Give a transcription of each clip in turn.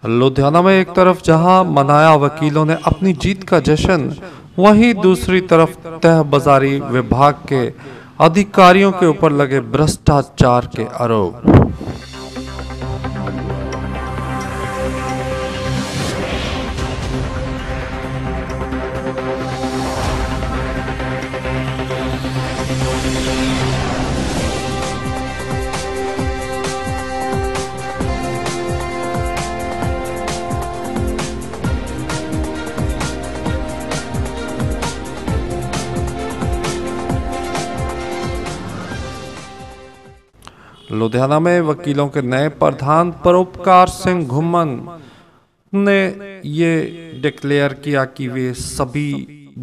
लुधियाना में एक तरफ जहां मनाया वकीलों ने अपनी जीत का जश्न, वहीं दूसरी तरफ तह बाजारी विभाग के अधिकारियों के ऊपर लगे भ्रष्टाचार के आरोप। लुधियाना में वकीलों के नए प्रधान परोपकार सिंह घुम्मन ने ये डिक्लेयर किया कि वे सभी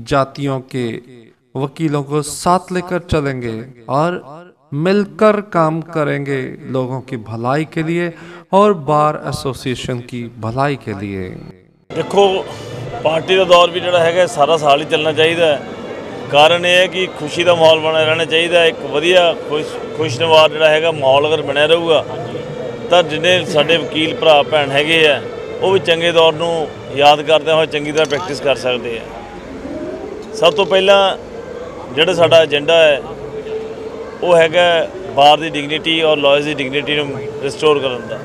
जातियों के वकीलों को साथ लेकर चलेंगे और मिलकर काम करेंगे लोगों की भलाई के लिए और बार एसोसिएशन की भलाई के लिए। देखो, पार्टी का दौर भी जो है सारा साल ही चलना चाहिए। कारण यह है कि खुशी का माहौल बना रहना चाहिए। एक वधिया खुशनुमार जोड़ा है माहौल अगर बनया रहूगा तो जिन्हें साढ़े वकील भरा भैन है वो भी चंगे दौर को याद करते हुए चंगी तरह प्रैक्टिस कर सकते हैं। सब तो पहला जोड़ा साडा एजेंडा है वो है बार की डिगनिटी और लॉयर्स की डिगनिटी रिस्टोर करने का।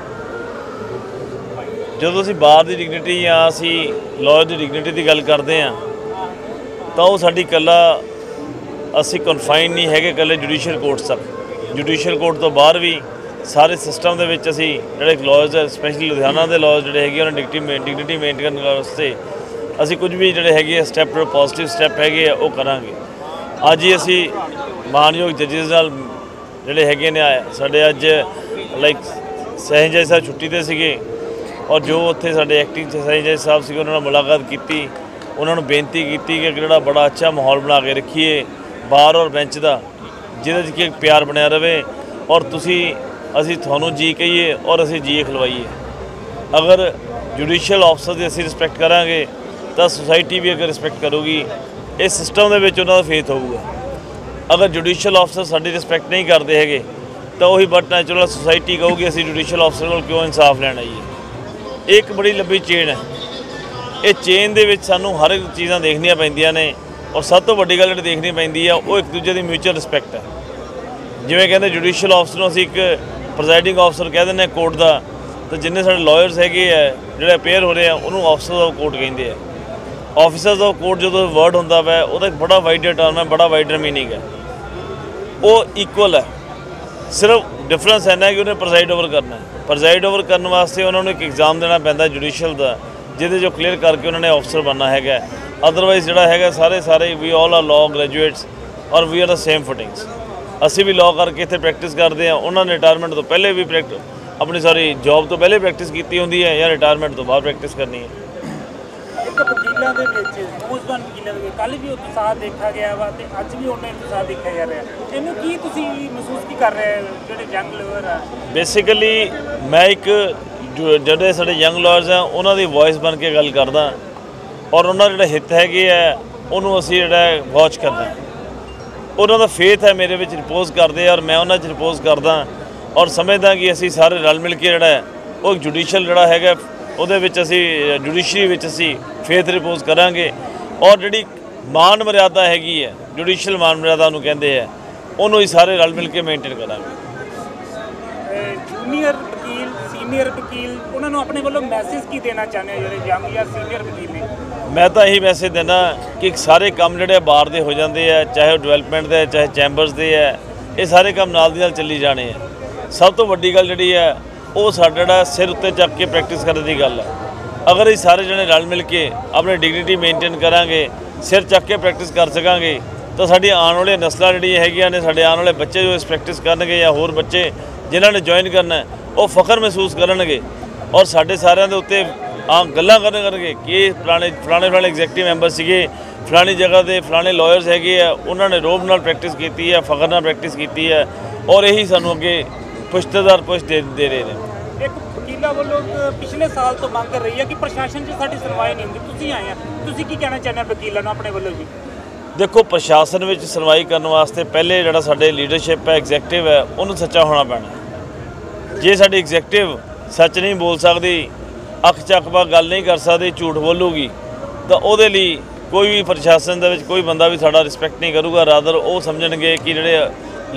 जो असी बार की डिगनिटी या असी लॉयर की डिगनिटी की गल करते हैं तो वो साडी कला असी कन्फाइन नहीं है कले जुडिशियल कोर्ट तक। जुडिशियल कोर्ट तो बाहर भी सारे सिस्टम के विच असी जिहड़े लॉयर्स है, स्पैशली लुधियाना के लॉयर्स जिहड़े हैगे उन्हें डिगनिटी मेनटेन करने वास्ते असी कुछ भी जिहड़े हैगे स्टैप पॉजिटिव स्टैप हैगे वो करांगे। अज ही असी मानयोग जजिस नाल जिहड़े हैगे ने साडे अज लाइक सैन जज साहब छुट्टी ते सीगे और जो उत्थे साडे एक्टिंग सैन जज साहब सीगे उन्हां नाल मुलाकात कीती। उन्होंने बेनती की कि जोड़ा बड़ा अच्छा माहौल बना के रखिए बार और बेंच का जिहदे कि प्यार बनया रहे और असी थानू जी कहिए और असी जी खलवाइए। अगर जुडिशियल ऑफिसर की असी रिस्पैक्ट करांगे तो सोसाइटी भी अगर रिस्पैक्ट करूगी। इस सिस्टम के विच उन्हां दा फेथ होगा। अगर जुडिशियल ऑफिसर साडी रिस्पैक्ट नहीं करते है तो वही बट नैचुरल सोसाइटी कहूगी असी जुडिशियल ऑफिसर को क्यों इंसाफ लैण आईए। एक बड़ी लंबी चेन है। ये चेन दे विच सानू हर एक चीज़ां देखनियां पैंदियां ने और सब तो वड्डी गल देखनी पैंदी है वो एक दूजे की म्यूचुअल रिस्पैक्ट है। जिवें कहते जुडिशियल ऑफिसर असीं एक प्रिजाइडिंग ऑफिसर कह दें कोर्ट का, तो जिन्हें साडे लॉयर्स हैगे है जिहड़े अपेयर हो रहे हैं उन्होंने ऑफिसर्स ऑफ कोर्ट कहते हैं। ऑफिसर्स ऑफ कोर्ट जो वर्ड होंदा वै वो एक बड़ा वाइडर टर्म है, बड़ा वाइडर मीनिंग है। वो इक्वल है, सिर्फ डिफरेंस है कि उन्हें प्रिजाइड ओवर करना है। प्रिजाइड ओवर करने वास्ते उन्होंने एक एग्जाम देना पैंदा जुडिशियल का जिहदे जो क्लीयर करके उन्होंने ऑफिसर बनना है। अदरवाइज जोड़ा है सारे we all are law graduates और we are the same footings. असी भी लॉ करके इत्थे प्रैक्टिस करते हैं। उन्होंने रिटायरमेंट तो पहले भी अपनी सारी जॉब तो पहले प्रैक्टिस की होंगी है या रिटायरमेंट तो बाद प्रैक्टिस करनी है। वकीलों के नौजवान वकीलों के कल भी उत्साह देखा गया वा ते अज भी उन्हें उत्साह देखा जा रहा है। इन्हू की तुसी महसूस की कर रहे हैं जो यंग लॉयर है? बेसिकली मैं एक ਜਿਹੜੇ ਸਾਡੇ यंग लॉयर्स हैं उन्होंने वॉइस बन के गल करदा और उन्होंने जो हित हैगे है उन्होंने असी जो वॉच करना। उन्होंने फेथ है मेरे विच रिपोज करते और मैं उन्होंने रिपोज करदा और समझदा कि असी सारे रल मिल के जोड़ा वो जुडिशियल जोड़ा है वो जुडिशरी विच असी फेथ रिपोज करांगे और जी मान मर्यादा हैगी है जुडिशियल मान मर्यादा उन्होंने कहते हैं उन्होंने ही सारे रल मिल के मेनटेन करांगे। जूनीयर वकील सीनियर वकील उन्होंने अपने वालों मैसेज की देना चाहते हैं जो यंग या सीनियर वकील ने? मैं तो यही मैसेज देना कि सारे काम जोड़े बार के हो जाते हैं, चाहे डिवेलपमेंट के चाहे चैंबर्स के है, ये सारे काम नाल दी नाल चली जाने हैं। सब तो वड्डी गल जी है वो साडा सिर उत्ते चक के प्रैक्टिस करने की गल है। अगर ये सारे जने रल मिल के अपनी डिगनिटी मेनटेन करांगे, सिर चक के प्रैक्टिस कर सकांगे तो साडी आने वाली नस्लां जिहड़ियां हैगियां ने, साडे आने वाले बच्चे जो इस प्रैक्टिस करनगे या होर बच्चे जिन्होंने ने ज्वाइन करना है वो फखर महसूस करनगे और साडे सारिਆਂ ਦੇ ਉੱਤੇ गल्लां करनगे कि फलाने एग्जैक्टिव मैंबर सीगे फलानी जगह के फलाने लॉयर्स हैगे है उन्होंने रोब नाल प्रैक्टिस की है, फखर नाल प्रैक्टिस की है और यही सानू अगे पुश्तेदार पुश दे रहे हैं। एक वकीलों वालों पिछले साल तो मांग कर रही है कि प्रशासन से साडी सुनवाई नहीं होंदी। तुसीं आए हैं, तुसीं की कहना चाहते हैं वकीलों ने अपने वालों जी? देखो, प्रशासन में सुनवाई करने वास्ते पहले जो साडे लीडरशिप है एग्जैक्टिव है उन्होंने सच्चा होना पैना। जे साडी एग्जैक्टिव सच नहीं बोल सकती ਅੱਖ ਚੱਕਵਾ ਗੱਲ ਨਹੀਂ ਕਰ ਸਕਦੀ, ਝੂਠ ਬੋਲੂਗੀ, ਤਾਂ ਉਹਦੇ ਲਈ ਕੋਈ ਵੀ ਪ੍ਰਸ਼ਾਸਨ ਦੇ ਵਿੱਚ ਕੋਈ ਬੰਦਾ ਵੀ ਸਾਡਾ ਰਿਸਪੈਕਟ ਨਹੀਂ ਕਰੂਗਾ। ਰਾਦਰ ਉਹ ਸਮਝਣਗੇ ਕਿ ਜਿਹੜੇ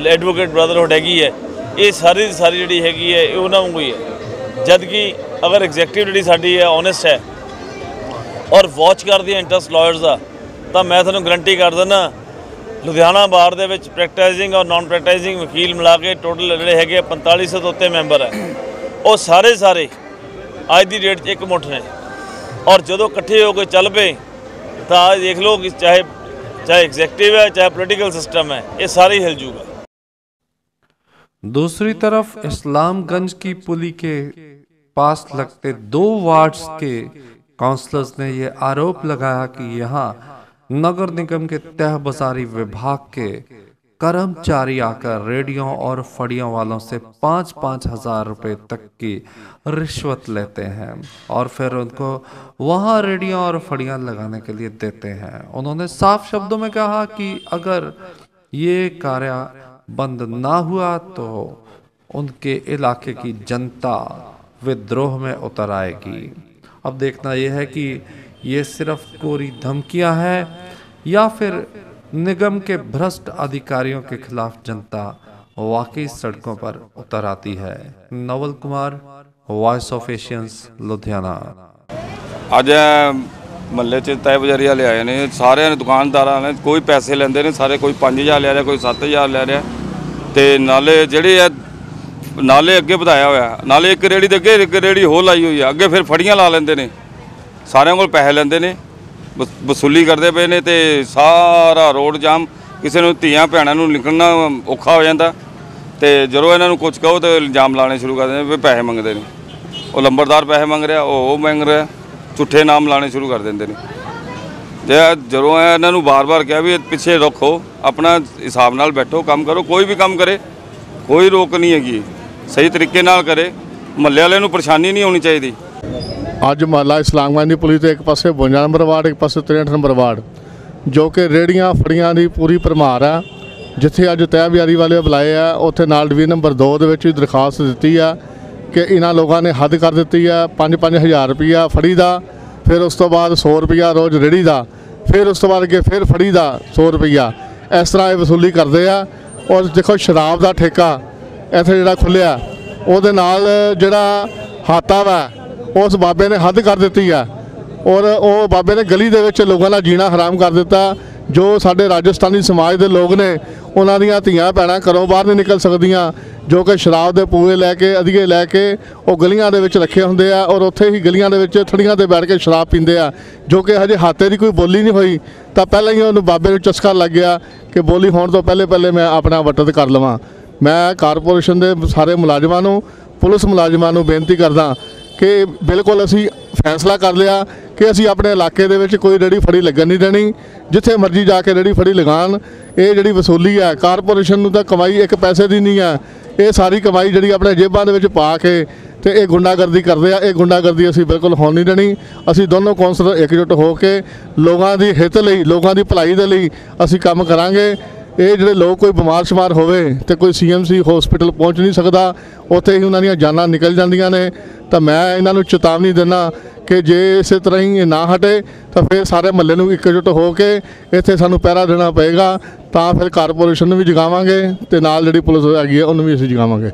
ਐਡਵੋਕੇਟ ਬ੍ਰਦਰਹੁੱਡ ਹੈਗੀ ਹੈ ਇਹ ਸਾਰੀ ਦੀ ਸਾਰੀ ਜਿਹੜੀ ਹੈਗੀ ਹੈ ਇਹ ਉਹਨਾਂ ਵਾਂਗੂ ਹੀ ਹੈ। ਜਦ ਕਿ ਅਗਰ ਐਗਜ਼ੈਕਟਿਵ ਜਿਹੜੀ ਸਾਡੀ ਹੈ ਓਨੈਸਟ ਹੈ ਔਰ ਵਾਚ ਕਰਦੀ ਹੈ ਇੰਟਰਸਟ ਲਾਇਰਸ ਦਾ, ਤਾਂ ਮੈਂ ਤੁਹਾਨੂੰ ਗਰੰਟੀ ਕਰ ਦਿੰਦਾ ਲੁਧਿਆਣਾ ਬਾਰ ਦੇ ਵਿੱਚ ਪ੍ਰੈਕਟਾਈਜ਼ਿੰਗ ਔਰ ਨਾਨ ਪ੍ਰੈਕਟਾਈਜ਼ਿੰਗ ਵਕੀਲ ਮਿਲਾ ਕੇ ਟੋਟਲ ਜਿਹੜੇ ਹੈਗੇ 4500 ਤੋਂ ਉੱਤੇ ਮੈਂਬਰ ਹੈ। ਉਹ ਸਾਰੇ ਅੱਜ ਦੀ ਡੇਟ 'ਚ ਇੱਕ ਮੁੱਠ ਨੇ ਔਰ ਜਦੋਂ ਇਕੱਠੇ ਹੋ ਕੇ ਚੱਲ ਪਏ ਤਾਂ ਦੇਖ ਲਓ ਕਿ ਚਾਹੇ एग्जेक्टिव है चाहे पॉलिटिकल सिस्टम है, ये सारे हिल जूगा। दूसरी तरफ इस्लामगंज की पुली के पास लगते 2 वार्ड्स के काउंसलर्स ने यह आरोप लगाया कि यहाँ नगर निगम के तह बाजारी विभाग के कर्मचारी आकर रेडियो और फड़ियों वालों से 5-5 हज़ार रुपये तक की रिश्वत लेते हैं और फिर उनको वहाँ रेडियो और फड़ियाँ लगाने के लिए देते हैं। उन्होंने साफ शब्दों में कहा कि अगर ये कार्य बंद ना हुआ तो उनके इलाके की जनता विद्रोह में उतर आएगी। अब देखना यह है कि ये सिर्फ कोरी धमकियां हैं या फिर निगम के भ्रष्ट अधिकारियों के खिलाफ जनता वाकई सड़कों पर उतर आती है। Naval Kumar, voice of Asians, Ludhiana. ਅੱਜ ਮਹੱਲੇ 'ਚ ਤੈ ਬਜ਼ਾਰੀ ਵਾਲੇ ਆਏ ਨੇ, ਸਾਰਿਆਂ ਨੇ ਦੁਕਾਨਦਾਰਾਂ ਨੇ ਕੋਈ ਪੈਸੇ ਲੈਂਦੇ ਨੇ, ਸਾਰੇ ਕੋਈ 5000 ਲੈ ਰਿਹਾ, ਕੋਈ 7000 ਲੈ ਰਿਹਾ, ਤੇ ਨਾਲੇ ਜਿਹੜੇ ਆ ਨਾਲੇ ਅੱਗੇ ਵਧਾਇਆ ਹੋਇਆ, ਨਾਲੇ ਇੱਕ ਰੇੜੀ ਦੇ ਅੱਗੇ ਇੱਕ ਰੇੜੀ ਹੋਰ ਲਾਈ ਹੋਈ ਆ, ਅੱਗੇ ਫਿਰ ਫੜੀਆਂ ਲਾ ਲੈਂਦੇ ਨੇ, ਸਾਰਿਆਂ ਕੋਲ ਪੈਸੇ ਲੈਂਦੇ ਨੇ, ਵਸੂਲੀ ਕਰਦੇ ਪਏ ਨੇ ਤੇ ਸਾਰਾ ਰੋਡ ਜਾਮ। ਕਿਸੇ ਨੂੰ ਧੀਆਂ ਭੈਣਾਂ ਨੂੰ ਨਿਕਲਣਾ ਔਖਾ ਹੋ ਜਾਂਦਾ ਤੇ ਜਦੋਂ ਇਹਨਾਂ ਨੂੰ ਕੁਝ ਕਹੋ ਤੇ ਇਲਜ਼ਾਮ ਲਾਣੇ ਸ਼ੁਰੂ ਕਰ ਦਿੰਦੇ ਵੀ ਪੈਸੇ ਮੰਗਦੇ ਨੇ, ਉਹ ਲੰਬੜਦਾਰ ਪੈਸੇ ਮੰਗ ਰਿਹਾ, ਉਹ ਮੰਗ ਰਿਹਾ, ਝੂਠੇ ਨਾਮ ਲਾਣੇ ਸ਼ੁਰੂ ਕਰ ਦਿੰਦੇ ਨੇ। ਜੇ ਜਦੋਂ ਇਹਨਾਂ ਨੂੰ ਬਾਰ-ਬਾਰ ਕਿਹਾ ਵੀ ਪਿੱਛੇ ਰੱਖੋ, ਆਪਣਾ ਹਿਸਾਬ ਨਾਲ ਬੈਠੋ, ਕੰਮ ਕਰੋ, ਕੋਈ ਵੀ ਕੰਮ ਕਰੇ ਕੋਈ ਰੋਕ ਨਹੀਂ ਹੈਗੀ, ਸਹੀ ਤਰੀਕੇ ਨਾਲ ਕਰੇ, ਮਹੱਲੇ ਵਾਲਿਆਂ ਨੂੰ ਪਰੇਸ਼ਾਨੀ ਨਹੀਂ ਹੋਣੀ ਚਾਹੀਦੀ। ਅੱਜ ਮਹੱਲਾ ਇਸਲਾਮਗੰਜ ਦੀ ਪੁਲਿਸ ਦੇ ਇੱਕ ਪਾਸੇ 52 ਨੰਬਰ ਵਾਰਡ, ਇੱਕ ਪਾਸੇ 63 ਨੰਬਰ ਵਾਰਡ, ਜੋ ਕਿ ਰੇੜੀਆਂ ਫੜੀਆਂ ਦੀ ਪੂਰੀ ਭਰਮਾਰ ਆ। ਜਿੱਥੇ ਅੱਜ ਤਹਿ ਬਜ਼ਾਰੀ ਵਾਲੇ ਬੁਲਾਏ ਆ, ਉੱਥੇ ਨਾਲ ਡਿਵੀਜ਼ਨ ਨੰਬਰ 2 ਦੇ ਵਿੱਚ ਵੀ ਦਰਖਾਸਤ ਦਿੱਤੀ ਆ ਕਿ ਇਹਨਾਂ ਲੋਕਾਂ ਨੇ ਹੱਦ ਕਰ ਦਿੱਤੀ ਆ 5-5 ਹਜ਼ਾਰ ਰੁਪਈਆ ਫੜੀ ਦਾ, ਫਿਰ ਉਸ ਤੋਂ ਬਾਅਦ 100 ਰੁਪਈਆ ਰੋਜ਼ ਰੇੜੀ ਦਾ, ਫਿਰ ਉਸ ਤੋਂ ਬਾਅਦ ਅੱਗੇ ਫਿਰ ਫੜੀ ਦਾ 100 ਰੁਪਈਆ, ਇਸ ਤਰ੍ਹਾਂ ਇਹ ਵਸੂਲੀ ਕਰਦੇ ਆ। ਔਰ ਦੇਖੋ ਸ਼ਰਾਬ ਦਾ ਠੇਕਾ ਇੱਥੇ ਜਿਹੜਾ ਖੁੱਲ੍ਹਿਆ, ਉਹਦੇ ਨਾਲ ਜਿਹੜਾ ਹਾਤਾ ਵਾ ਉਸ ਬਾਬੇ ਨੇ ਹੱਦ ਕਰ ਦਿੱਤੀ ਆ ਔਰ ਉਹ ਬਾਬੇ ਨੇ ਗਲੀ ਦੇ ਵਿੱਚ ਲੋਕਾਂ ਦਾ ਜੀਣਾ ਹਰਾਮ ਕਰ ਦਿੱਤਾ। ਜੋ ਸਾਡੇ ਰਾਜਸਥਾਨੀ ਸਮਾਜ ਦੇ ਲੋਕ ਨੇ ਉਹਨਾਂ ਦੀਆਂ ਧੀਆਂ ਭੈਣਾਂ ਘਰੋਂ ਬਾਹਰ ਨਹੀਂ ਨਿਕਲ ਸਕਦੀਆਂ, ਜੋ ਕਿ ਸ਼ਰਾਬ ਦੇ ਪੂਏ ਲੈ ਕੇ ਅਧੀਏ ਲੈ ਕੇ ਉਹ ਗਲੀਆਂ ਦੇ ਵਿੱਚ ਰੱਖੇ ਹੁੰਦੇ ਆ ਔਰ ਉੱਥੇ ਹੀ ਗਲੀਆਂ ਦੇ ਵਿੱਚ ਥੜੀਆਂ ਤੇ ਬੈਠ ਕੇ ਸ਼ਰਾਬ ਪੀਂਦੇ ਆ, ਜੋ ਕਿ ਹਜੇ ਹਾਤੇ ਦੀ ਕੋਈ ਬੋਲੀ ਨਹੀਂ ਹੋਈ ਤਾਂ ਪਹਿਲਾਂ ਹੀ ਉਹਨੂੰ ਬਾਬੇ ਨੂੰ ਚਸਕਾ ਲੱਗ ਗਿਆ ਕਿ ਬੋਲੀ ਹੋਣ ਤੋਂ ਪਹਿਲੇ ਮੈਂ ਆਪਣਾ ਵਟਤ ਕਰ ਲਵਾਂ। ਮੈਂ ਕਾਰਪੋਰੇਸ਼ਨ ਦੇ ਸਾਰੇ ਮੁਲਾਜ਼ਮਾਂ ਨੂੰ, ਪੁਲਿਸ ਮੁਲਾਜ਼ਮਾਂ ਨੂੰ ਬੇਨਤੀ ਕਰਦਾ ਕਿ ਬਿਲਕੁਲ ਅਸੀਂ ਫੈਸਲਾ ਕਰ ਲਿਆ ਕਿ ਅਸੀਂ ਆਪਣੇ ਇਲਾਕੇ ਦੇ ਵਿੱਚ ਕੋਈ ਰੇੜੀ ਫੜੀ ਲੱਗਣ ਨਹੀਂ ਦੇਣੀ, ਜਿੱਥੇ ਮਰਜ਼ੀ ਜਾ ਕੇ ਰੇੜੀ ਫੜੀ ਲਗਾਉਣ। ਇਹ ਜਿਹੜੀ ਵਸੂਲੀ ਹੈ ਕਾਰਪੋਰੇਸ਼ਨ ਨੂੰ ਤਾਂ ਕਮਾਈ ਇੱਕ ਪੈਸੇ ਦੀ ਨਹੀਂ ਹੈ, ਇਹ ਸਾਰੀ ਕਮਾਈ ਜਿਹੜੀ ਆਪਣੇ ਜੇਬਾਂ ਦੇ ਵਿੱਚ ਪਾ ਕੇ ਤੇ ਇਹ ਗੁੰਡਾਗਰਦੀ ਕਰਦੇ ਆ। ਇਹ ਗੁੰਡਾਗਰਦੀ ਅਸੀਂ ਬਿਲਕੁਲ ਹੋਣ ਨਹੀਂ ਦੇਣੀ। ਅਸੀਂ ਦੋਨੋਂ ਕੌਂਸਲਰ ਇਕਜੁੱਟ ਹੋ ਕੇ ਲੋਕਾਂ ਦੀ ਹਿੱਤ ਲਈ, ਲੋਕਾਂ ਦੀ ਭਲਾਈ ਦੇ ਲਈ ਅਸੀਂ ਕੰਮ ਕਰਾਂਗੇ। ਇਹ ਜਿਹੜੇ ਲੋਕ ਕੋਈ ਬਿਮਾਰ ਸ਼ਮਾਰ ਹੋਵੇ ਤੇ ਕੋਈ CMC ਹਸਪੀਟਲ ਪਹੁੰਚ ਨਹੀਂ ਸਕਦਾ, ਉੱਥੇ ਹੀ ਉਹਨਾਂ ਦੀਆਂ ਜਾਨਾਂ ਨਿਕਲ ਜਾਂਦੀਆਂ ਨੇ। ਤਾਂ ਮੈਂ ਇਹਨਾਂ ਨੂੰ ਚੇਤਾਵਨੀ ਦਿੰਦਾ ਕਿ ਜੇ ਇਸੇ ਤਰ੍ਹਾਂ ਹੀ ਇਹ ਨਾ ਹਟੇ ਤਾਂ ਫਿਰ ਸਾਰੇ ਮਹੱਲੇ ਨੂੰ ਇਕਜੁੱਟ ਹੋ ਕੇ ਇੱਥੇ ਸਾਨੂੰ ਪਹਿਰਾ ਦੇਣਾ ਪਏਗਾ, ਤਾਂ ਫਿਰ ਕਾਰਪੋਰੇਸ਼ਨ ਨੂੰ ਵੀ ਜਗਾਵਾਂਗੇ ਤੇ ਨਾਲ ਜਿਹੜੀ ਪੁਲਿਸ ਹੈਗੀ ਹੈ ਉਹਨੂੰ ਵੀ ਅਸੀਂ ਜਗਾਵਾਂਗੇ।